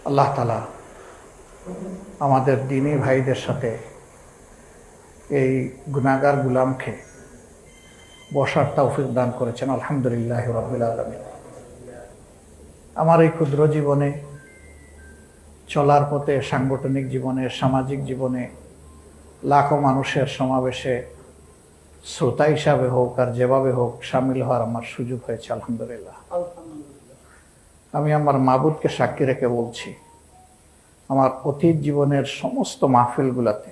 আল্লাহ তাআলা আমাদের দ্বীনী ভাইদের সাথে এই গুনাহগার গোলামকে বসার তৌফিক দান করেছেন। আলহামদুলিল্লাহ রাব্বিল আলামিন। আমার এই ক্ষুদ্র জীবনে চলার পথে, সাংগঠনিক জীবনে, সামাজিক জীবনে লাখো মানুষের সমাবেশে শ্রোতা হিসাবে হোক আর যেভাবে হোক সামিল হওয়ার আমার সুযোগ হয়েছে। আলহামদুলিল্লাহ। আমি আমার মাবুদকে সাক্ষী রেখে বলছি, আমার অতীত জীবনের সমস্ত মাহফিলগুলোতে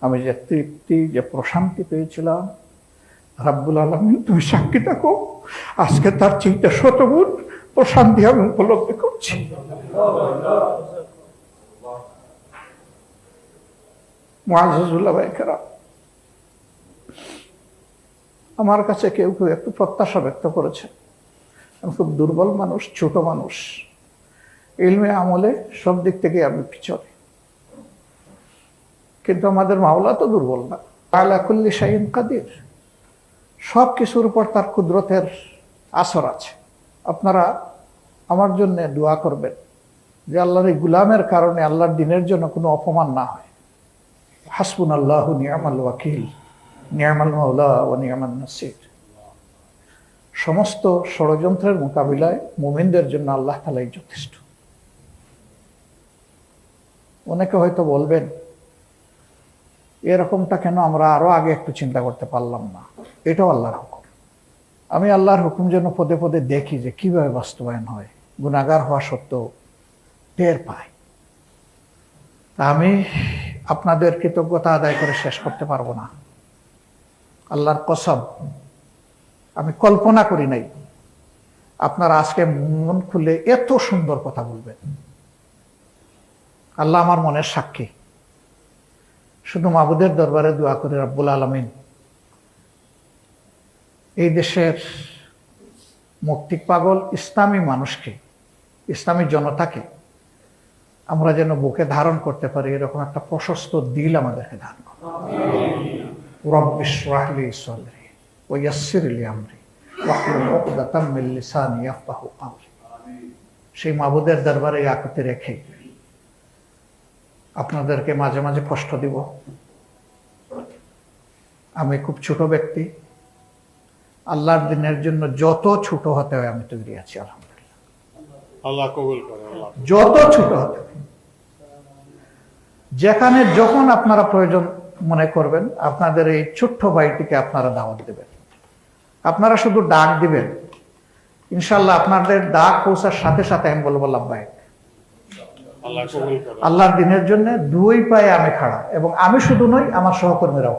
আমি যে তৃপ্তি, যে প্রশান্তি পেয়েছিলাম, রাব্বুল আলামিন তুমি সাক্ষী থাকো, আজকে তার চিন্তা শতগুণ প্রশান্তি আমি উপলব্ধি করছি। মুআজ্জাজুল্লাহ ভাইকেরা, আমার কাছে কেউ কেউ একটু প্রত্যাশা ব্যক্ত করেছে, আমি খুব দুর্বল মানুষ, ছোট মানুষ, ইলমে আমলে সব দিক থেকে আমি পিছনে, কিন্তু আমাদের মাওলা তো দুর্বল না। আলা কুল্লি শাইইন কাদির, সব কিছুর উপর তার কুদরতের আসর আছে। আপনারা আমার জন্য দোয়া করবেন যে আল্লাহর এই গুলামের কারণে আল্লাহর দ্বীনের জন্য কোনো অপমান না হয়। হাসবুনাল্লাহু নি'মাল ওয়াকিল, নি'মাল মাওলা ওয়া নি'মান নাসির। সমস্ত ষড়যন্ত্রের মোকাবিলায় মুমিনদের জন্য আল্লাহ তাআলাই যথেষ্ট। অনেকে হয়তো বলবেন, এরকমটা কেন আমরা আরো আগে একটু চিন্তা করতে পারলাম না? এটাও আল্লাহর হুকুম। আমি আল্লাহর হুকুম যেন পদে পদে দেখি যে কিভাবে বাস্তবায়ন হয়, গুনাহগার হওয়া সত্ত্বেও টের পাই। আমি আপনাদের কৃতজ্ঞতা আদায় করে শেষ করতে পারবো না। আল্লাহর কসম, আমি কল্পনা করি নাই আপনারা আজকে মন খুলে এত সুন্দর কথা বলবেন। আল্লাহ আমার মনের সাক্ষী। শুধু মাবুদের দরবারে দোয়া করে রাব্বুল আলামিন এই দেশের মুক্তিক পাগল ইসলামী মানুষকে, ইসলামী জনতাকে আমরা যেন বুকে ধারণ করতে পারি, এরকম একটা প্রশস্ত দিল আমাদেরকে দান করুন। রব্বি ইশরাহ লি সাদরি ওয়া ইয়াসসির লি আমরি ওয়াহলুল উকদাতাম মিন লিসানি ইয়াফকাহু কওলি। সেই মাবুদের দরবারে আকুতি রেখে আপনাদেরকে মাঝে মাঝে কষ্ট দিব। আমি খুব ছোট ব্যক্তি, আল্লাহর দ্বীনের জন্য যত ছোট হতে হয় আমি তৈরি আছি। আলহামদুলিল্লাহ, আল্লাহ কবুল করে। যত ছোট হতে হয়, যেখানে যখন আপনারা প্রয়োজন মনে করবেন, আপনাদের এই ছোট্ট ভাইটিকে আপনারা দাওয়াত দেবেন। আপনারা শুধু ডাক দিবেন, ইনশাল্লাহ আপনাদের ডাক পৌঁছার সাথে সাথে আমি বলবো লাব্বাইক। আল্লাহর দ্বীনের জন্য দুই পায়ে আমি খাড়া, এবং আমি শুধু নই, আমার সহকর্মীরাও।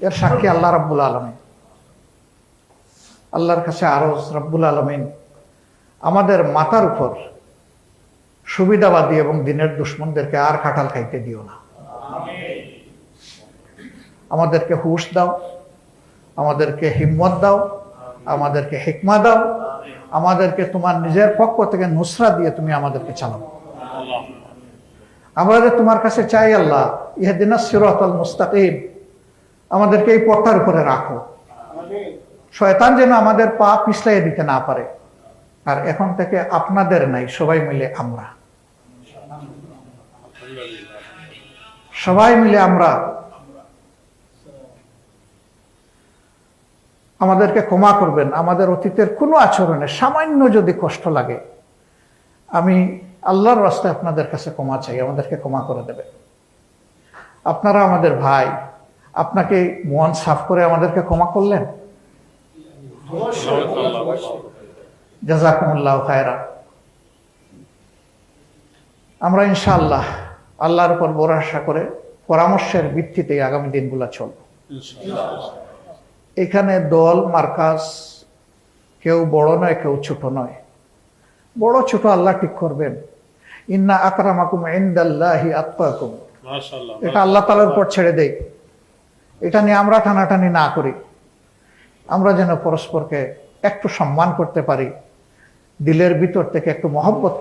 এর সাক্ষী আল্লাহ রাব্বুল আলামিন। আল্লাহর কাছে আরজ, রাব্বুল আলামিন আমাদের মাথার উপর সুবিধাবাদী এবং দ্বীনের দুশমনদেরকে আর কাঁঠাল খাইতে দিও না। আমাদেরকে হুঁশ দাও, আমাদেরকে হিম্মত দাও, আমাদেরকে হিকমা দাও, আমাদেরকে তোমার নিজের পক্ষ থেকে নুসরা দিয়ে তুমি আমাদেরকে চালাও। আমরা তোমার কাছে চাই আল্লাহ, ইহদিনাস সিরাতাল মুস্তাকিম, আমাদেরকে এই পথটার উপরে রাখো। শয়তান যেন আমাদের পা পিছলাই দিতে না পারে। আর এখন থেকে আপনাদের নাই, সবাই মিলে আমরা, সবাই মিলে আমরা আমাদেরকে ক্ষমা করবেন। আমাদের অতীতের কোনো আচরণে সামান্য যদি কষ্ট লাগে, আমি আল্লাহর রাস্তায় আপনাদের কাছে ক্ষমা চাই, আমাদেরকে ক্ষমা করে দেবেন। আপনারা আমাদের ভাই, আপনাকে মন সাফ করে আমাদেরকে ক্ষমা করলেন, জাযাকুমুল্লাহু খায়রা। আমরা ইনশাআল্লাহ আল্লাহর উপর ভরসা করে পরামর্শের ভিত্তিতে আগামী দিনগুলো চলব। এখানে দল মার্কাজ কেউ বড় নয়, কেউ ছোট নয়। বড় ছোট আল্লাহ ঠিক করবেন। ইন্না আকরামাকুম ইনদাল্লাহি আতকাকুম, এটা আল্লাহ তাআলার উপর ছেড়ে দেই। এটা নিয়ে আমরা টানাটানি না করি। আমরা যেন পরস্পরকে একটু সম্মান করতে পারি, দিলের ভিতর থেকে একটু মহব্বত